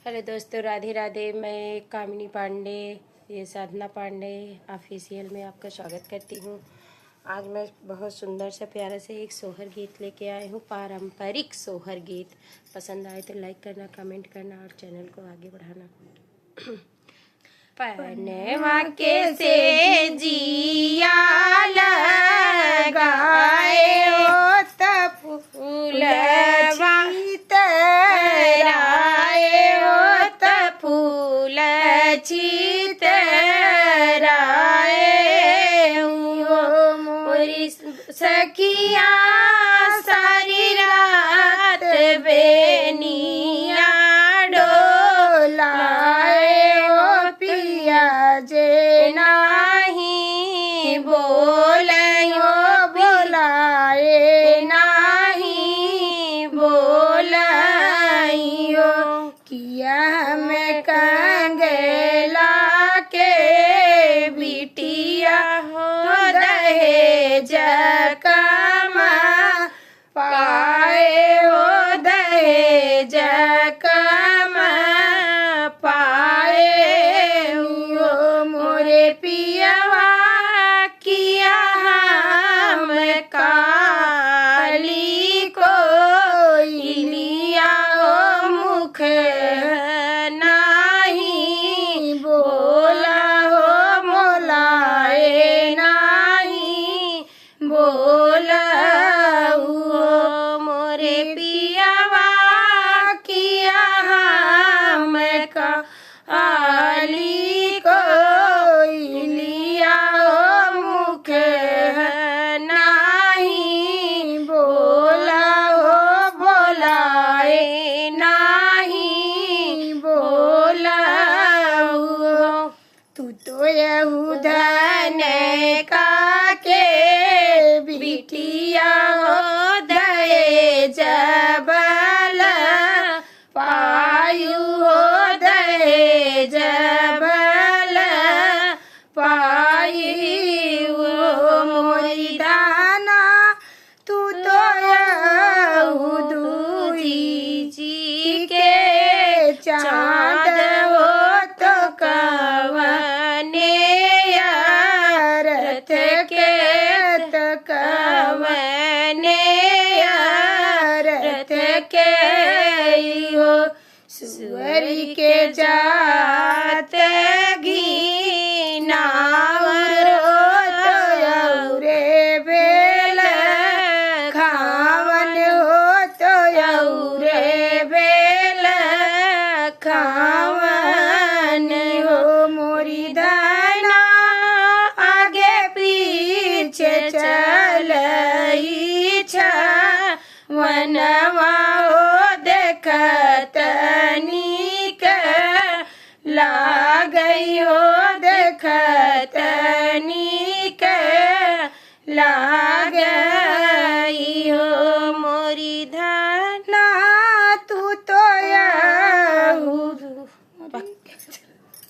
Hello दोस्तों, राधे राधे। मैं कामिनी पांडे, ये साधना पांडे ऑफिशियल में आपका स्वागत करती हूँ। आज मैं बहुत सुंदर सा प्यारा से एक सोहर गीत लेके आई हूँ, पारंपरिक सोहर गीत। पसंद आए तो लाइक करना, कमेंट करना और चैनल को आगे बढ़ाना। पनवा के से जिया लगाए हो त फूलवा चितराए हो मोरी सखिया सारी रात बेनिया डोलाए हो पिया जे नाही बोलयो बोलाए नाही बोलयो किया हमें कंगेला के बिटिया हो दहेज कमा पाए हो दहेज कमा पाए हो मोरे पियवा किया हम काली को लिया हो मुख आली को लिया हो मुख नाही बोला हो बोलाए नाही बोला हो तू तो यहूदन का के बिटिया हो दए जबल पायु हो जबल पाई मोरी दाना तू तो दूजी जी के चाँद हो तो कवने रथ के तो कवने रथ के हो सुअरी के जा